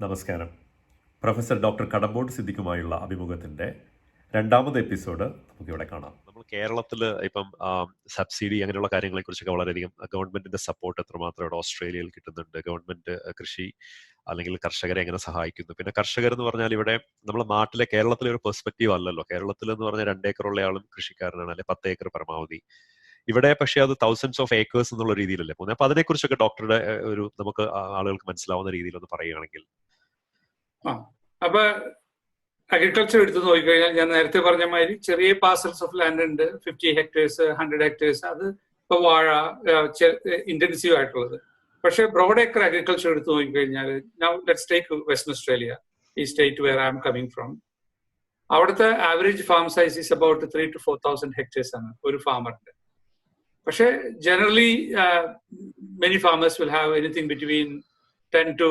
നമസ്കാരം. Professor doctor Kadampot സിദ്ദിഖുമായുള്ള അഭിമുഖത്തിൻ്റെ രണ്ടാമത്തെ episode നമുക്കിവിടെ കാണാം. നമ്മൾ കേരളത്തിൽ ഇപ്പം സബ്സിഡി അങ്ങനെയുള്ള കാര്യങ്ങളെ കുറിച്ചൊക്കെ വളരെയധികം ഗവൺമെന്റിന്റെ സപ്പോർട്ട് എത്രമാത്രം ഇവിടെ ഓസ്ട്രേലിയയിൽ കിട്ടുന്നുണ്ട്, ഗവൺമെന്റ് കൃഷി അല്ലെങ്കിൽ കർഷകരെ എങ്ങനെ സഹായിക്കുന്നു. പിന്നെ കർഷകർ എന്ന് പറഞ്ഞാൽ ഇവിടെ നമ്മുടെ നാട്ടിലെ കേരളത്തിലെ ഒരു പെർസ്പെക്റ്റീവ് അല്ലല്ലോ. കേരളത്തിൽ എന്ന് പറഞ്ഞാൽ 2 ഏക്കറുള്ള ആളും കൃഷിക്കാരനാണ്, അല്ലെ 10 ഏക്കർ പരമാവധി. ഇവിടെ പക്ഷേ അത് തൗസൻഡ്സ് ഓഫ് ഏക്കേഴ്സ് എന്നുള്ള രീതിയിലല്ലേ പോകുന്നത്. അപ്പൊ അതിനെക്കുറിച്ചൊക്കെ ഡോക്ടറുടെ ഒരു നമുക്ക് ആളുകൾക്ക് മനസ്സിലാവുന്ന രീതിയിൽ ഒന്ന് പറയുകയാണെങ്കിൽ. അപ്പൊ അഗ്രികൾച്ചർ എടുത്ത് നോക്കിക്കഴിഞ്ഞാൽ ഞാൻ നേരത്തെ പറഞ്ഞ മാതിരി ചെറിയ പാർസൽസ് ഓഫ് ലാൻഡ് ഉണ്ട്, 50 ഹെക്ടേഴ്സ് 100 ഹെക്ടേഴ്സ്. അത് ഇപ്പൊ വാഴ ഇന്റൻസീവ് ആയിട്ടുള്ളത്. പക്ഷെ ബ്രോഡ് ഏക്കർ അഗ്രികൾച്ചർ എടുത്ത് നോക്കിക്കഴിഞ്ഞാൽ now let's take western Australia, ഈ state where I am coming from. അവിടുത്തെ average farm size is about 3,000 to 4,000 hectares ആണ് ഒരു ഫാമറിന്റെ. പക്ഷെ generally many farmers will have anything between 10 to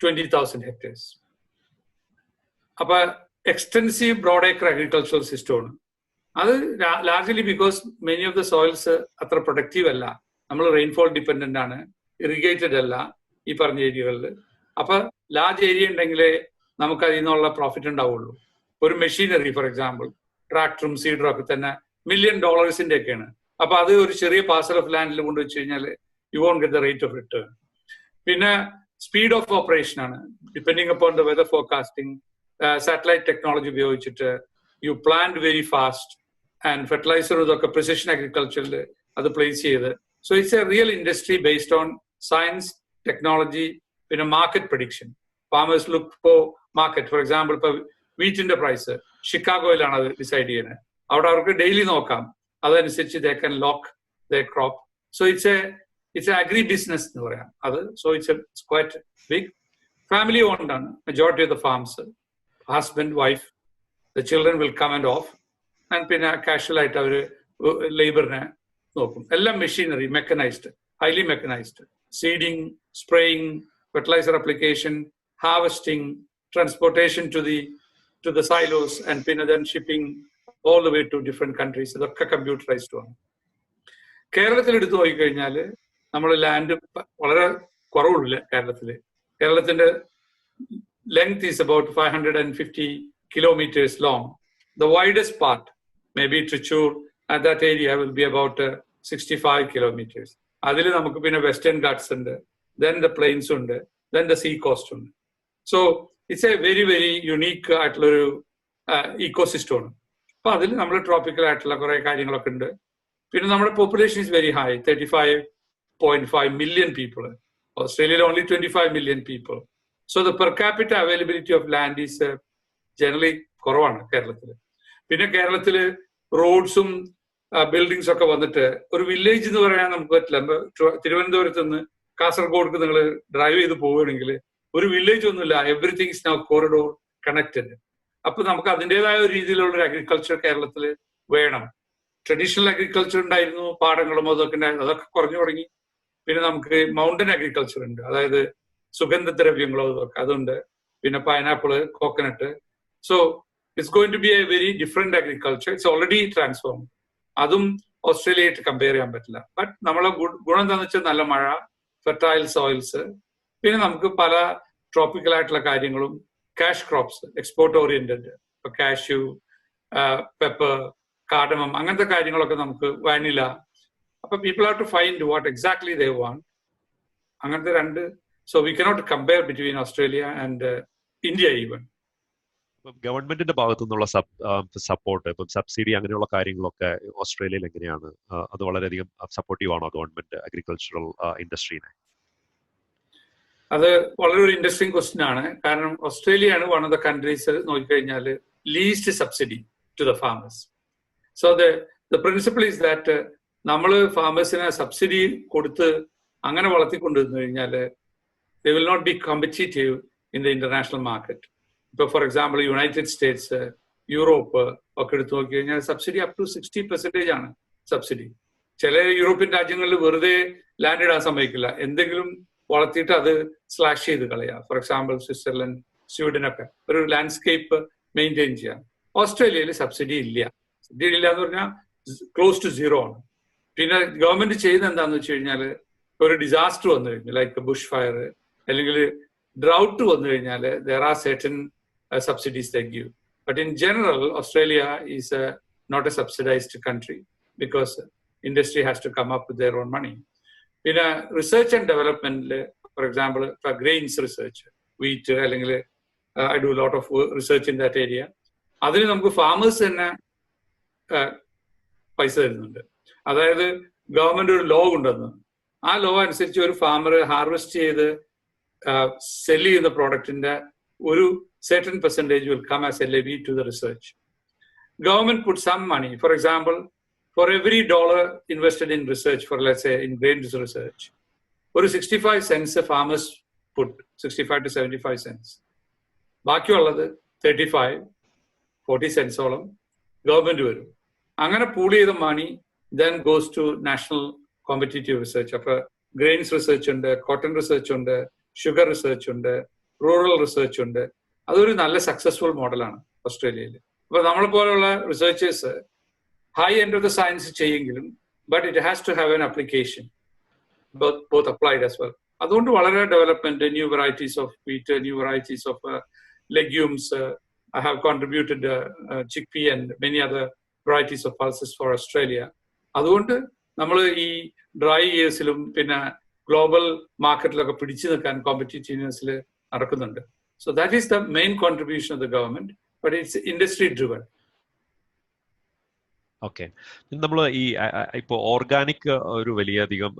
20,000 hectares. അപ്പൊ എക്സ്റ്റെൻസീവ് ബ്രോഡ് ഏക്കർ അഗ്രികൾച്ചറൽ സിസ്റ്റമാണ് അത്. Largely because many of the soils അത്ര productive അല്ല, നമ്മൾ റെയിൻഫോൾ ഡിപ്പെൻഡന്റ് ആണ്, ഇറിഗേറ്റഡ് അല്ല ഈ പറഞ്ഞ ഏരിയകളിൽ. അപ്പൊ ലാർജ് ഏരിയ ഉണ്ടെങ്കിലേ നമുക്ക് അതിൽ നിന്നുള്ള പ്രോഫിറ്റ് ഉണ്ടാവുള്ളൂ. ഒരു മെഷീനറി ഫോർ എക്സാമ്പിൾ ട്രാക്ടറും സീഡറും ഒക്കെ തന്നെ $1 million ഒക്കെയാണ്. അപ്പൊ അത് ഒരു ചെറിയ പാർസൽ ഓഫ് ലാൻഡിൽ കൊണ്ടുവച്ച് കഴിഞ്ഞാൽ you won't get the rate of return. പിന്നെ സ്പീഡ് ഓഫ് ഓപ്പറേഷൻ ആണ്, depending upon the weather forecasting. Satellite technology ഉപയോഗിച്ചിട്ട് you plant very fast and fertiliser ഇതൊക്കെ പ്രിസിഷൻ അഗ്രികൾച്ചറിൽ അത് പ്ലേസ് ചെയ്ത്. So it's a real industry based on science, technology, പിന്നെ market prediction. Farmers look for market. For example ഇപ്പൊ വീറ്റിന്റെ price ഷിക്കാഗോയിലാണ് അത് decide ചെയ്യുന്നത്. അവിടെ അവർക്ക് ഡെയിലി നോക്കാം, അതനുസരിച്ച് they can lock the crop. So it's agri business എന്ന് പറയാം അത്. So it's quite big. Family owned ആണ് majority of the farms. Husband, wife, the children will come and off. And പിന്നെ കാഷ്വൽ ആയിട്ട് അവർ ലേബറിനെ നോക്കും. എല്ലാം machinery, mechanised, highly mechanised. Seeding, spraying, fertiliser application, harvesting, transportation to the silos and പിന്നെ then shipping all the way to different countries. ഇതൊക്കെ computerised ആണ്. കേരളത്തിൽ എടുത്തു നോക്കിക്കഴിഞ്ഞാൽ നമ്മൾ ലാൻഡ് വളരെ കുറവുള്ള കേരളത്തിന്റെ length is about 550 kilometers long. The widest part, maybe Trichur, at that area will be about 65 kilometers. അതിൽ നമുക്ക് പിന്നെ വെസ്റ്റേൺ ഗാട്ട്സ് ഉണ്ട്, then the plains ഉണ്ട്, then the sea coast ഉണ്ട്. So it's a very very unique ആയിട്ടുള്ളൊരു ecosystem ആണ്. അപ്പൊ അതിൽ നമ്മൾ ട്രോപ്പിക്കൽ ആയിട്ടുള്ള കുറെ കാര്യങ്ങളൊക്കെ ഉണ്ട്. പിന്നെ നമ്മുടെ population is very high, 35.5 million people. ഓസ്ട്രേലിയയിൽ only 25 million people. So the per capita availability of land is generally കുറവാണ് കേരളത്തിൽ. പിന്നെ കേരളത്തിൽ റോഡ്സും ബിൽഡിങ്സും ഒക്കെ വന്നിട്ട് ഒരു വില്ലേജ് എന്ന് പറയാൻ നമുക്ക് പറ്റില്ല. തിരുവനന്തപുരത്ത് നിന്ന് കാസർഗോഡ്ക്ക് നിങ്ങൾ ഡ്രൈവ് ചെയ്ത് പോവുകയാണെങ്കിൽ ഒരു വില്ലേജ് ഒന്നുമില്ല. Everything is now corridor connected. അപ്പൊ നമുക്ക് അതിൻ്റെതായ ഒരു രീതിയിലുള്ള ഒരു അഗ്രികൾച്ചർ കേരളത്തിൽ വേണം. ട്രഡീഷണൽ അഗ്രികൾച്ചർ ഉണ്ടായിരുന്നു, പാടങ്ങളും അതൊക്കെ ഉണ്ടായിരുന്നു, അതൊക്കെ കുറഞ്ഞു തുടങ്ങി. പിന്നെ നമുക്ക് മൗണ്ടൻ അഗ്രികൾച്ചർ ഉണ്ട്, അതായത് സുഗന്ധദ്രവ്യങ്ങളോ അതൊക്കെ അതുണ്ട്. പിന്നെ pineapple, coconut. So it's going to be a very different agriculture. It's already transform. അതും ഓസ്ട്രേലിയയായിട്ട് കമ്പയർ ചെയ്യാൻ പറ്റില്ല. ബട്ട് നമ്മളെ ഗുണം എന്താണെന്ന് വെച്ചാൽ നല്ല മഴ, ഫെർട്ടൈൽ സോയിൽസ്, പിന്നെ നമുക്ക് പല ട്രോപ്പിക്കൽ ആയിട്ടുള്ള കാര്യങ്ങളും, cash crops, export oriented, cashew, pepper, cardamom, അങ്ങനത്തെ കാര്യങ്ങളൊക്കെ നമുക്ക്, വാനില. അപ്പൊ people have to find what exactly they want. അങ്ങനത്തെ രണ്ട്. So we cannot compare between Australia and India even. ഗവൺമെന്റിന്റെ ഭാഗത്തു നിന്നുള്ള സപ്പോർട്ട്, ഇപ്പം സബ്സിഡി അങ്ങനെയുള്ള കാര്യങ്ങളൊക്കെ ഓസ്ട്രേലിയയിൽ എങ്ങനെയാണ്? അത് വളരെയധികം സപ്പോർട്ടീവ് ആണോ ഗവൺമെന്റ് അഗ്രികൾച്ചറൽ ഇൻഡസ്ട്രീനെ? അത് വളരെ ഒരു ഇൻട്രസ്റ്റിംഗ് ക്വസ്റ്റ്യൻ ആണ്. കാരണം ഓസ്ട്രേലിയയാണ് വൺ ഓഫ് ദ കൺട്രീസ് നോക്കിക്കഴിഞ്ഞാൽ least subsidy to the farmers. So the principle is that നമ്മൾ ഫാമേഴ്സിന് സബ്സിഡി കൊടുത്ത് അങ്ങനെ വളർത്തിക്കൊണ്ടിരുന്നു കഴിഞ്ഞാൽ they will not be competitive in the international market. ഇപ്പൊ for example United States, Europe ഒക്കെ എടുത്തു നോക്കി കഴിഞ്ഞാൽ സബ്സിഡി അപ് ടു 60% ആണ് സബ്സിഡി. ചില യൂറോപ്യൻ രാജ്യങ്ങളിൽ വെറുതെ ലാൻഡ് ഇടാൻ സമ്മതിക്കില്ല, എന്തെങ്കിലും വളർത്തിയിട്ട് അത് സ്ലാഷ് ചെയ്ത് കളയാം. ഫോർ എക്സാമ്പിൾ സ്വിറ്റ്സർലൻഡ്, സ്വീഡനൊക്കെ ഒരു ലാൻഡ്സ്കേപ്പ് മെയിൻറ്റെയിൻ ചെയ്യാം. ഓസ്ട്രേലിയയിൽ സബ്സിഡി ഇല്ല. സബ്സിഡി ഇല്ല എന്ന് പറഞ്ഞാൽ ക്ലോസ് ടു സീറോ ആണ്. പിന്നെ ഗവൺമെന്റ് ചെയ്യുന്നത് എന്താന്ന് വെച്ച് കഴിഞ്ഞാൽ ഒരു ഡിസാസ്റ്റർ വന്നു കഴിഞ്ഞു, ലൈക്ക് ബുഷ് ഫയർ അല്ലെങ്കിൽ drought വന്നു കഴിഞ്ഞാൽ there are certain subsidies they give. But in general, Australia is not a subsidized country because industry has to come up with their own money. In research and development, for example, for grains research, wheat, I do a lot of research in that area. അതിന് നമുക്ക് farmers തന്നെ പൈസ തരുന്നുണ്ട്. അതായത് government ഒരു law കൊണ്ടുവന്നു. ആ law അനുസരിച്ച് ഒരു ഫാമർ ഹാർവെസ്റ്റ് ചെയ്ത് സെല് ചെയ്യുന്ന പ്രോഡക്റ്റിന്റെ ഒരു certain percentage will come as a levy to the research. Government puts some money. For example, for every dollar invested in research, for let's say in grains research, ഒരു 65 cents farmers put, 65 to 75 cents. ബാക്കിയുള്ളത് 35-40 cents ഓളം government വരും. അങ്ങനെ pool ചെയ്ത money then goes to national competitive research. അപ്പൊ grains research ഉണ്ട്, cotton research ഉണ്ട്, sugar research ഉണ്ട്, റൂറൽ റിസർച്ച് ഉണ്ട്. അതൊരു നല്ല സക്സസ്ഫുൾ മോഡലാണ് ഓസ്ട്രേലിയയിൽ. അപ്പൊ നമ്മളെ പോലുള്ള researchers high end of the science ചെയ്യെങ്കിലും but it has to have an application both applied as well. അതുകൊണ്ട് വളരെ development, new varieties of wheat, new varieties of legumes. I have contributed chickpea and many other varieties of pulses for Australia. അതുകൊണ്ട് നമ്മൾ ഈ dry ഇയേഴ്സിലും പിന്നെ global മാർക്കറ്റിലൊക്കെ പിടിച്ചു നിൽക്കാൻ കോമ്പറ്റീറ്റീവ്നെസ്സിൽ നടക്കുന്നുണ്ട്. So that is the main contribution of the government, but it's industry driven. Okay, നമ്മൾ ഈ ഇപ്പോൾ ഓർഗാനിക് ഒരു വലിയധികം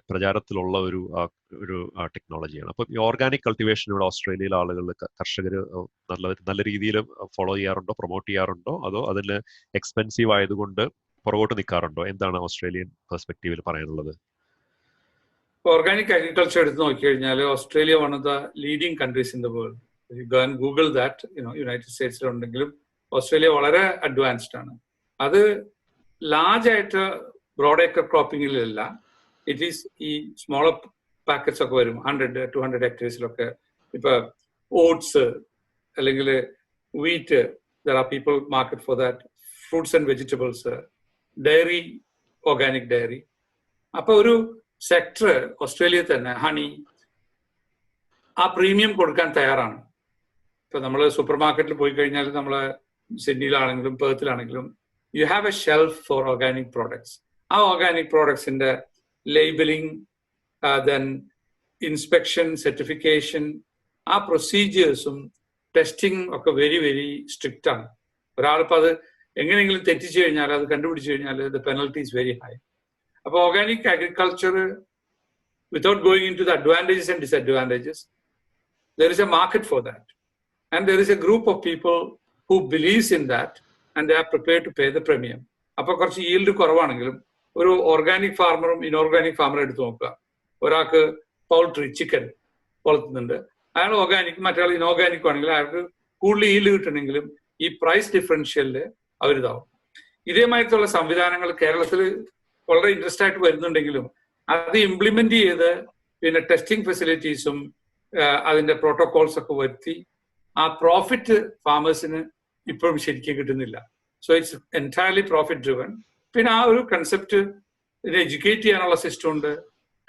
പ്രചാരത്തിലുള്ള ഒരു ടെക്നോളജിയാണ്. അപ്പം ഈ ഓർഗാനിക് കൾട്ടിവേഷൻ ഇവിടെ ഓസ്ട്രേലിയയിലെ ആളുകൾ, കർഷകർ നല്ല രീതിയിൽ ഫോളോ ചെയ്യാറുണ്ടോ, പ്രൊമോട്ട് ചെയ്യാറുണ്ടോ, അതോ അതിൽ എക്സ്പെൻസീവ് ആയതുകൊണ്ട് പുറകോട്ട് നിൽക്കാറുണ്ടോ? എന്താണ് ഓസ്ട്രേലിയൻ പെർസ്പെക്റ്റീവിൽ പറയാനുള്ളത്? ഓർഗാനിക് അഗ്രികൾച്ചർ എടുത്ത് നോക്കിക്കഴിഞ്ഞാൽ Australia one of the leading countries in the world. You go and Google that. United സ്റ്റേറ്റ്സിലുണ്ടെങ്കിലും ഓസ്ട്രേലിയ വളരെ അഡ്വാൻസ്ഡ് ആണ്. അത് ലാർജ് ആയിട്ട് ബ്രോഡ് ഏക്കർ ക്രോപ്പിംഗിലല്ല. ഇറ്റ് ഈസ് ഈ സ്മോളർ പാക്കറ്റ്സ് ഒക്കെ വരും, 100-200 ഹെക്ടേഴ്സിലൊക്കെ. ഇപ്പൊ ഓട്സ് അല്ലെങ്കിൽ wheat, there are people market for that. Fruits and vegetables, dairy, organic dairy. അപ്പൊ ഒരു സെക്ടർ ഓസ്ട്രേലിയയിൽ തന്നെ ഹണി ആ പ്രീമിയം കൊടുക്കാൻ തയ്യാറാണ്. ഇപ്പൊ നമ്മൾ സൂപ്പർ മാർക്കറ്റിൽ പോയി കഴിഞ്ഞാൽ നമ്മളെ സിഡ്നിയിലാണെങ്കിലും പെർത്തിലാണെങ്കിലും you have a shelf for organic products. ആ ഓർഗാനിക് പ്രോഡക്ട്സിന്റെ ലേബലിംഗ്, then inspection, certification, ആ പ്രൊസീജിയേഴ്സും ടെസ്റ്റിംഗ് ഒക്കെ വെരി വെരി സ്ട്രിക്റ്റ് ആണ്. ഒരാളിപ്പോൾ അത് എങ്ങനെയെങ്കിലും തെറ്റിച്ചു കഴിഞ്ഞാൽ, അത് കണ്ടുപിടിച്ചു കഴിഞ്ഞാൽ the penalty is very high. അപ്പോൾ organic agriculture, without going into the advantages and disadvantages, there is a market for that. And there is a group of people who believes in that and they are prepared to pay the premium. അപ്പൊ കുറച്ച് yield കുറവാണെങ്കിലും ഒരു organic ഫാർമറും inorganic ഫാർമറും എടുത്ത് നോക്കുക. ഒരാൾക്ക് poultry, chicken വളർത്തുന്നുണ്ട്, അയാൾ organic, മറ്റേ ഇൻഓർഗാനിക് ആണെങ്കിൽ അയാൾക്ക് കൂടുതൽ ഈൽഡ് കിട്ടണമെങ്കിലും ഈ പ്രൈസ് ഡിഫറൻഷ്യലിൽ അവരിതാവും. ഇതേമായിട്ടുള്ള സംവിധാനങ്ങൾ കേരളത്തിൽ വളരെ ഇൻട്രസ്റ്റ് ആയിട്ട് വരുന്നുണ്ടെങ്കിലും അത് ഇംപ്ലിമെന്റ് ചെയ്ത് പിന്നെ ടെസ്റ്റിംഗ് ഫെസിലിറ്റീസും അതിന്റെ പ്രോട്ടോകോൾസ് ഒക്കെ വരുത്തി ആ പ്രോഫിറ്റ് ഫാമേഴ്സിന് ഇപ്പോഴും ശരിക്കും കിട്ടുന്നില്ല. So it's entirely profit driven. പിന്നെ ആ ഒരു കൺസെപ്റ്റ് എഡ്യൂക്കേറ്റ് ചെയ്യാനുള്ള സിസ്റ്റം ഉണ്ട്,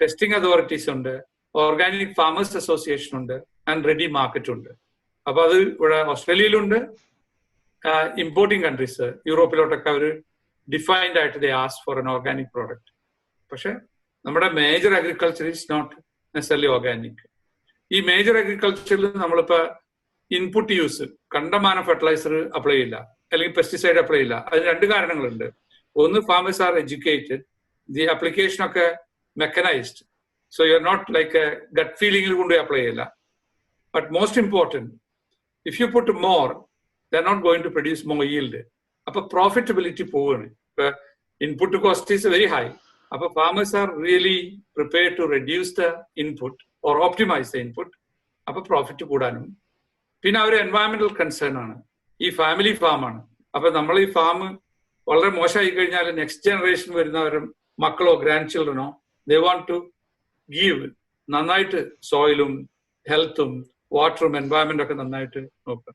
ടെസ്റ്റിംഗ് അതോറിറ്റീസ് ഉണ്ട്, ഓർഗാനിക് ഫാമേഴ്സ് അസോസിയേഷൻ ഉണ്ട്, ആൻഡ് റെഡി മാർക്കറ്റ് ഉണ്ട്. അപ്പൊ അത് ഇവിടെ ഓസ്ട്രേലിയയിലുണ്ട്. ഇമ്പോർട്ടിംഗ് കൺട്രീസ്, യൂറോപ്പിലോട്ടൊക്കെ അവർ ഡിഫൈൻഡ് ആയിട്ട് they ask for an organic product. പക്ഷെ നമ്മുടെ major agriculture is not necessarily organic. ഈ മേജർ അഗ്രികൾച്ചറിൽ നമ്മളിപ്പോ ഇൻപുട്ട് യൂസ്, കണ്ടമാനം ഫെർട്ടിലൈസർ അപ്ലൈ ചെയ്യില്ല, അല്ലെങ്കിൽ പെസ്റ്റിസൈഡ് അപ്ലൈ ചെയ്യില്ല. അതിന് രണ്ട് കാരണങ്ങളുണ്ട്. ഒന്ന്, farmers are educated, the application ഒക്കെ mechanised, so you are not like gut ഫീലിംഗിൽ കൊണ്ടുപോയി അപ്ലൈ ചെയ്യില്ല. But most important, if you put more, they are not going to produce more yield. അപ്പൊ പ്രോഫിറ്റബിലിറ്റി പോവുകയാണ്. ഇപ്പൊ input cost is very high. അപ്പൊ farmers are really prepared to reduce the input or optimise the input. അപ്പൊ profit കൂടാനും. പിന്നെ അവർ environmental concern ആണ്. ഈ family ഫാമാണ്. അപ്പൊ നമ്മൾ ഈ ഫാം വളരെ മോശമായി കഴിഞ്ഞാൽ നെക്സ്റ്റ് ജനറേഷൻ വരുന്നവരും മക്കളോ ഗ്രാൻഡ് ചിൽഡ്രനോ ദേ വാണ്ട് ടു ഗീവ് നന്നായിട്ട് സോയിലും ഹെൽത്തും വാട്ടറും എൻവയറമെന്റ് ഒക്കെ നന്നായിട്ട് നോക്കുക.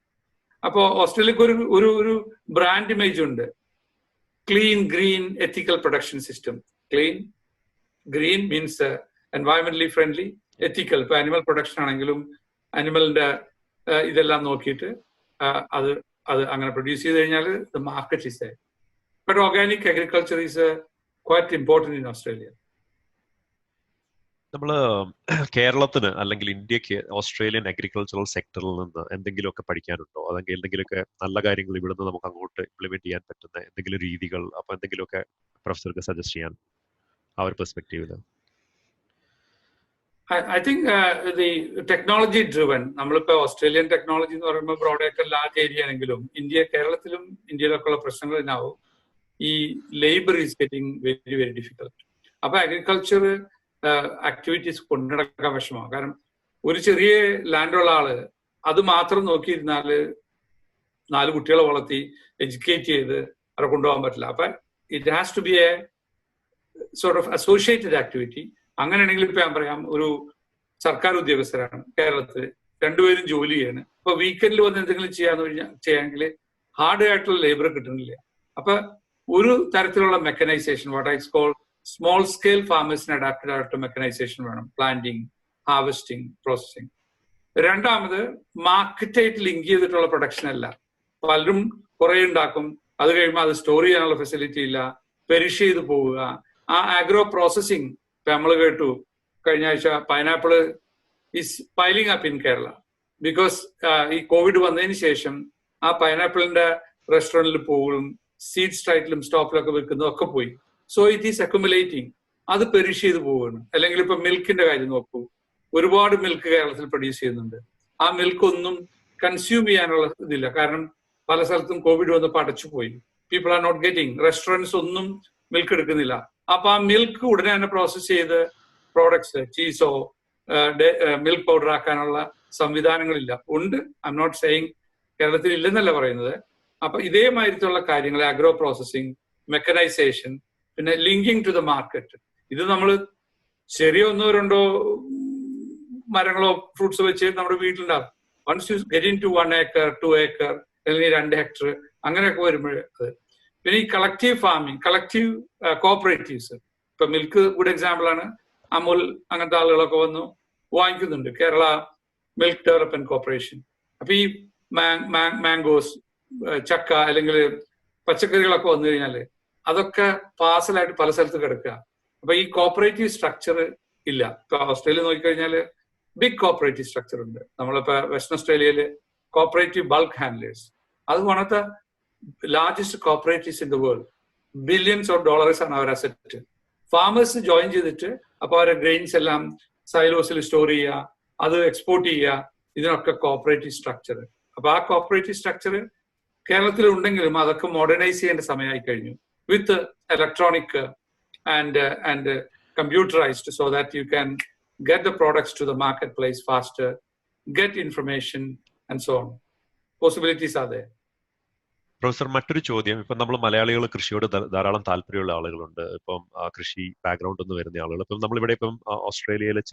അപ്പോൾ ഓസ്ട്രേലിയക്ക് ഒരു ബ്രാൻഡ് ഇമേജ് ഉണ്ട്, clean green ethical production system. Clean green means environmentally friendly, ethical. ഇപ്പൊ ആനിമൽ പ്രൊഡക്ഷൻ ആണെങ്കിലും ആനിമലിന്റെ ഇതെല്ലാം നോക്കിയിട്ട് അത് അങ്ങനെ പ്രൊഡ്യൂസ് ചെയ്ത് കഴിഞ്ഞാൽ the market is there. But organic agriculture is quite important in Australia. നമ്മൾ കേരളത്തിന് അല്ലെങ്കിൽ ഇന്ത്യക്ക് ഓസ്ട്രേലിയൻ അഗ്രികൾച്ചറൽ സെക്ടറിൽ നിന്ന് എന്തെങ്കിലുമൊക്കെ പഠിക്കാനുണ്ടോ? അല്ലെങ്കിൽ എന്തെങ്കിലുമൊക്കെ നല്ല കാര്യങ്ങൾ ഇവിടുന്ന് നമുക്ക് അങ്ങോട്ട് ഇംപ്ലിമെന്റ് ചെയ്യാൻ പറ്റുന്ന എന്തെങ്കിലും രീതികൾ, അപ്പൊ എന്തെങ്കിലുമൊക്കെ പ്രൊഫസർക്ക് സജസ്റ്റ് ചെയ്യാൻ ആ ഒരു പെർസ്പെക്റ്റീവില്? I think the technology driven, നമ്മളിപ്പോ ഓസ്ട്രേലിയൻ ടെക്നോളജി എന്ന് പറയുമ്പോൾ ബ്രോഡായിട്ട് ലാർജ് ഏരിയ ആണെങ്കിലും കേരളത്തിലും ഇന്ത്യയിലൊക്കെ ഉള്ള പ്രശ്നങ്ങൾ ഉണ്ടാവും. ഈ labour is getting very very difficult. അപ്പൊ അഗ്രികൾച്ചർ ആക്ടിവിറ്റീസ് കൊണ്ടുനടക്കാൻ വിഷമമാണ്. കാരണം ഒരു ചെറിയ ലാൻഡുള്ള ആള് അത് മാത്രം നോക്കിയിരുന്നാല് 4 കുട്ടികളെ വളർത്തി എഡ്യൂക്കേറ്റ് ചെയ്ത് അവിടെ കൊണ്ടുപോകാൻ പറ്റില്ല. അപ്പൊ it has to be a sort of associated activity. അങ്ങനെയാണെങ്കിൽ ഇപ്പൊ ഞാൻ പറയാം, ഒരു സർക്കാർ ഉദ്യോഗസ്ഥരാണ് കേരളത്തിൽ, രണ്ടുപേരും ജോലി ചെയ്യാണ്. അപ്പൊ വീക്കെൻഡിൽ വന്ന് എന്തെങ്കിലും ചെയ്യാമെങ്കിൽ ഹാർഡ് ആയിട്ടുള്ള ലേബർ കിട്ടുന്നില്ല. അപ്പൊ ഒരു തരത്തിലുള്ള mechanisation, what I call small scale ഫാമേഴ്സിന് അഡാപ്റ്റഡ് ആയിട്ട് മെക്കനൈസേഷൻ വേണം. Planting, harvesting, processing. രണ്ടാമത് മാർക്കറ്റായിട്ട് ലിങ്ക് ചെയ്തിട്ടുള്ള പ്രൊഡക്ഷൻ അല്ല. പലരും കുറെ ഉണ്ടാക്കും, അത് കഴിയുമ്പോൾ അത് സ്റ്റോർ ചെയ്യാനുള്ള ഫെസിലിറ്റി ഇല്ല, പെരിഷ് ചെയ്ത് പോവുക. ആ ആഗ്രോ പ്രോസസ്സിംഗ്, ഇപ്പൊ നമ്മൾ കേട്ടു കഴിഞ്ഞ ആഴ്ച pineapple is piling up in Kerala because ഈ കോവിഡ് വന്നതിന് ശേഷം ആ പൈനാപ്പിളിന്റെ റെസ്റ്റോറന്റിൽ പോകും, സീഡ് സ്ട്രൈറ്റിലും സ്റ്റോപ്പിലൊക്കെ വിൽക്കുന്നതൊക്കെ പോയി. സോ ഇറ്റ് ഈസ് അക്യുമുലേറ്റിംഗ്, അത് പെരിഷ് ചെയ്ത് പോവുകയാണ്. അല്ലെങ്കിൽ ഇപ്പൊ മിൽക്കിന്റെ കാര്യം നോക്കൂ, ഒരുപാട് മിൽക്ക് കേരളത്തിൽ പ്രൊഡ്യൂസ് ചെയ്യുന്നുണ്ട്. ആ മിൽക്ക് ഒന്നും കൺസ്യൂം ചെയ്യാനുള്ള ഇതില്ല, കാരണം പല സ്ഥലത്തും കോവിഡ് വന്നപ്പോൾ അടച്ചുപോയി. People are not getting, restaurants ഒന്നും മിൽക്ക് എടുക്കുന്നില്ല. അപ്പൊ ആ മിൽക്ക് ഉടനെ തന്നെ പ്രോസസ് ചെയ്ത് പ്രോഡക്ട്സ്, ചീസോ മിൽക്ക് പൗഡർ ആക്കാനുള്ള സംവിധാനങ്ങളില്ല. ഉണ്ട്, ഐ എം നോട്ട് സെയിങ് കേരളത്തിൽ ഇല്ലെന്നല്ല പറയുന്നത്. അപ്പൊ ഇതേമാതിരത്തുള്ള കാര്യങ്ങൾ, അഗ്രോ പ്രോസസ്സിംഗ്, മെക്കനൈസേഷൻ, പിന്നെ ലിങ്കിങ് ടു ദ മാർക്കറ്റ്. ഇത് നമ്മൾ ചെറിയ 1-2 മരങ്ങളോ ഫ്രൂട്ട്സ് വെച്ച് നമ്മുടെ വീട്ടിലുണ്ടാകും. Once you get in to 1 acre 2 acre അല്ലെങ്കിൽ 2 hectare അങ്ങനെയൊക്കെ വരുമ്പോൾ പിന്നെ ഈ കളക്റ്റീവ് ഫാമിങ്, കളക്റ്റീവ് കോഓപ്പറേറ്റീവ്സ്, ഇപ്പൊ മിൽക്ക് ഗുഡ് എക്സാമ്പിൾ ആണ്. അമുൽ അങ്ങനത്തെ ആളുകളൊക്കെ വന്നു വാങ്ങിക്കുന്നുണ്ട്, കേരള മിൽക്ക് ഡെവലപ്മെന്റ് കോർപ്പറേഷൻ. അപ്പൊ ഈ മാംഗോസ്, ചക്ക അല്ലെങ്കിൽ പച്ചക്കറികളൊക്കെ വന്നു കഴിഞ്ഞാല് അതൊക്കെ പാർസലായിട്ട് പല സ്ഥലത്ത് കിടക്കുക. അപ്പൊ ഈ കോഓപ്പറേറ്റീവ് സ്ട്രക്ചർ ഇല്ല. ഇപ്പൊ ഓസ്ട്രേലിയ നോക്കിക്കഴിഞ്ഞാല് ബിഗ് കോഓപ്പറേറ്റീവ് സ്ട്രക്ചർ ഉണ്ട്. നമ്മളിപ്പോ വെസ്റ്റേൺ ഓസ്ട്രേലിയയില് കോഓപ്പറേറ്റീവ് ബൾക്ക് ഹാൻഡ്ലേഴ്സ്, അത് one of the largest cooperatives in the world. Billions of dollars ആണ് അവർ അസറ്റ്. ഫാമേഴ്സ് ജോയിൻ ചെയ്തിട്ട് അപ്പൊ അവരുടെ ഗ്രെയിൻസ് എല്ലാം സൈലോസിൽ സ്റ്റോർ ചെയ്യുക, അത് എക്സ്പോർട്ട് ചെയ്യുക, ഇതിനൊക്കെ കോഓപ്പറേറ്റീവ് സ്ട്രക്ചർ. അപ്പൊ ആ കോഓപ്പറേറ്റീവ് സ്ട്രക്ചർ കേരളത്തിൽ ഉണ്ടെങ്കിലും അതൊക്കെ മോഡേണൈസ് ചെയ്യേണ്ട സമയമായി കഴിഞ്ഞു, with electronic and computerised, so that you can get the products to the marketplace faster, get information and so on. Possibilities are there. Professor, മറ്റൊരു ചോദ്യം. ഇപ്പം നമ്മൾ മലയാളികൾ കൃഷിയോട് ധാരാളം താല്പര്യമുള്ള ആളുകളുണ്ട്. ഇപ്പം കൃഷി ബാക്ക്ഗ്രൗണ്ടിൽ നിന്ന് വരുന്ന ആളുകൾ. ഇപ്പം നമ്മളിവിടെ ഇപ്പം ഓസ്ട്രേലിയയിലെ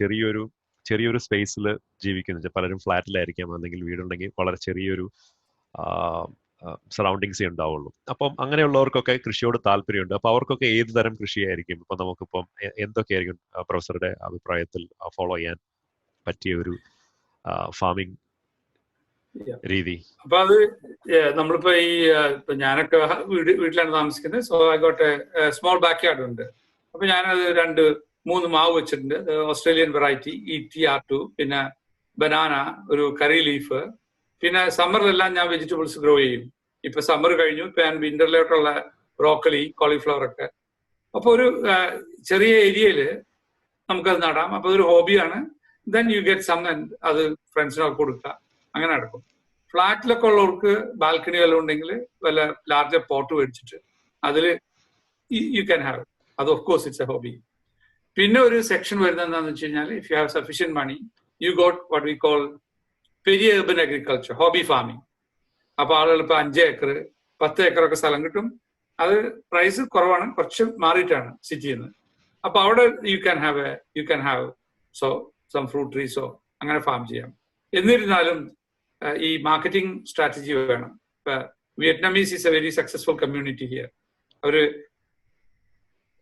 ചെറിയൊരു സ്പേസിൽ ജീവിക്കുന്നുണ്ട്. പലരും ഫ്ലാറ്റിലായിരിക്കാം, അല്ലെങ്കിൽ വീടുണ്ടെങ്കിൽ വളരെ ചെറിയൊരു സറൗണ്ടിങ്സേ ഉണ്ടാവുള്ളൂ. അപ്പം അങ്ങനെയുള്ളവർക്കൊക്കെ കൃഷിയോട് താല്പര്യമുണ്ട്. അപ്പൊ അവർക്കൊക്കെ ഏത് തരം കൃഷിയായിരിക്കും ഇപ്പൊ നമുക്കിപ്പം എന്തൊക്കെയായിരിക്കും പ്രൊഫസറുടെ അഭിപ്രായത്തിൽ ഫോളോ ചെയ്യാൻ പറ്റിയ ഒരു ഫാമിംഗ് രീതി? അപ്പൊ അത് നമ്മളിപ്പോ ഇപ്പൊ ഞാനൊക്കെ വീട്ടിലാണ് താമസിക്കുന്നത്. So I got A small back yard ഉണ്ട്. അപ്പൊ ഞാനത് 2-3 മാവ് വെച്ചിട്ടുണ്ട്. ഓസ്ട്രേലിയൻ വെറൈറ്റി ETR2, പിന്നെ ബനാന, ഒരു കറി ലീഫ്. പിന്നെ സമ്മറിലെല്ലാം ഞാൻ വെജിറ്റബിൾസ് ഗ്രോ ചെയ്യും. ഇപ്പൊ സമ്മർ കഴിഞ്ഞു, ഇപ്പൊ ഞാൻ വിന്ററിലോട്ടുള്ള ബ്രോക്കലി, കോളിഫ്ലവർ ഒക്കെ. അപ്പൊ ഒരു ചെറിയ ഏരിയയില് നമുക്കത് നടാം. അപ്പൊ ഒരു ഹോബിയാണ്. ദെൻ യു ഗെറ്റ് സം, അത് ഫ്രണ്ട്സിനൊക്കെ കൊടുക്കുക, അങ്ങനെ നടക്കും. ഫ്ലാറ്റിലൊക്കെ ഉള്ളവർക്ക് ബാൽക്കണി വല്ലതും ഉണ്ടെങ്കിൽ വല്ല ലാർജർ പോട്ട് മേടിച്ചിട്ട് അതില് യു ക്യാൻ ഹാവ്. അത് of course it's a hobby. പിന്നെ ഒരു സെക്ഷൻ വരുന്നത് എന്താണെന്ന് വെച്ച് കഴിഞ്ഞാൽ, if you have sufficient money, you got what we call peri urban agriculture, hobby farming. അപ്പൊ ആളുകൾ ഇപ്പൊ 5 acre 10 acre ഒക്കെ സ്ഥലം കിട്ടും. അത് പ്രൈസ് കുറവാണ്, കുറച്ച് മാറിയിട്ടാണ് സിറ്റിയിൽ നിന്ന്. അപ്പൊ അവിടെ you can have some fruit ട്രീസോ അങ്ങനെ ഫാം ചെയ്യാം. എന്നിരുന്നാലും ഈ മാർക്കറ്റിംഗ് സ്ട്രാറ്റജി വേണം. ഇപ്പൊ Vietnamese is a very successful community here. അവര്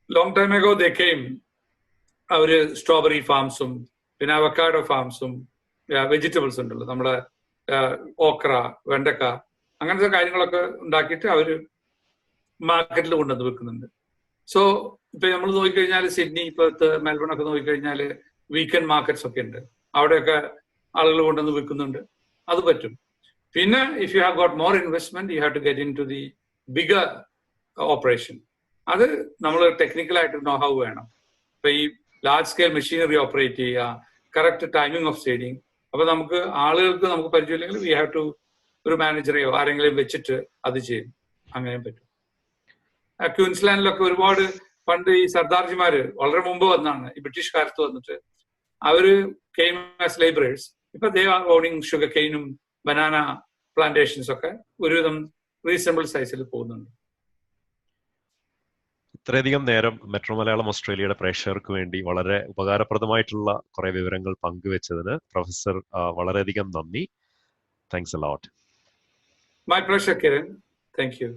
long time ago they came, അവര് സ്ട്രോബെറി ഫാംസും പിന്നെ അവക്കാഡോ ഫാംസും വെജിറ്റബിൾസ് ഉണ്ടല്ലോ, നമ്മുടെ ഓക്ര, വെണ്ടക്ക, അങ്ങനത്തെ കാര്യങ്ങളൊക്കെ ഉണ്ടാക്കിയിട്ട് അവർ മാർക്കറ്റിൽ കൊണ്ടുവന്ന് വെക്കുന്നുണ്ട്. സോ ഇപ്പൊ നമ്മൾ നോക്കിക്കഴിഞ്ഞാൽ സിഡ്നി, പെർത്ത്, മെൽബൺ ഒക്കെ നോക്കിക്കഴിഞ്ഞാൽ വീക്കെൻഡ് മാർക്കറ്റ്സ് ഒക്കെ ഉണ്ട്. അവിടെയൊക്കെ ആളുകൾ കൊണ്ടുവന്ന് വെക്കുന്നുണ്ട്. അത് പറ്റും. പിന്നെ if you have got more investment you have to get in to the bigger operation. അത് നമ്മൾ ടെക്നിക്കലായിട്ട് നോ ഹൗ വേണം. ഇപ്പൊ ഈ ലാർജ് സ്കെയിൽ മെഷീനറി ഓപ്പറേറ്റ് ചെയ്യുക, കറക്റ്റ് ടൈമിംഗ് ഓഫ് സീഡിങ്. അപ്പൊ നമുക്ക് ആളുകൾക്ക് നമുക്ക് പരിചയമില്ലെങ്കിൽ വി ഹാവ് ടു ഒരു മാനേജറെയോ ആരെങ്കിലും വെച്ചിട്ട് അത് ചെയ്യും. അങ്ങനെയും പറ്റും. ക്വീൻസ്ലാൻഡിലൊക്കെ ഒരുപാട് പണ്ട് ഈ സർദാർജിമാര് വളരെ മുമ്പ് വന്നാണ്, ഈ ബ്രിട്ടീഷ് കാലത്ത് വന്നിട്ട് അവര് കെയിം ആസ് ലേബറേഴ്സ്. ഇപ്പൊ ദേ ആർ ഓണിങ് ഷുഗർ കെയിനും ബനാന പ്ലാന്റേഷൻസ് ഒക്കെ ഒരുവിധം റീസണബിൾ സൈസിൽ പോകുന്നുണ്ട്. ഇത്രയധികം നേരം മെട്രോ മലയാളം ഓസ്ട്രേലിയയുടെ പ്രേക്ഷകർക്ക് വേണ്ടി വളരെ ഉപകാരപ്രദമായിട്ടുള്ള കുറെ വിവരങ്ങൾ പങ്കുവെച്ചതിന് പ്രൊഫസർ വളരെയധികം നന്ദി. Thanks a lot. My pleasure, Kiran. Thank you.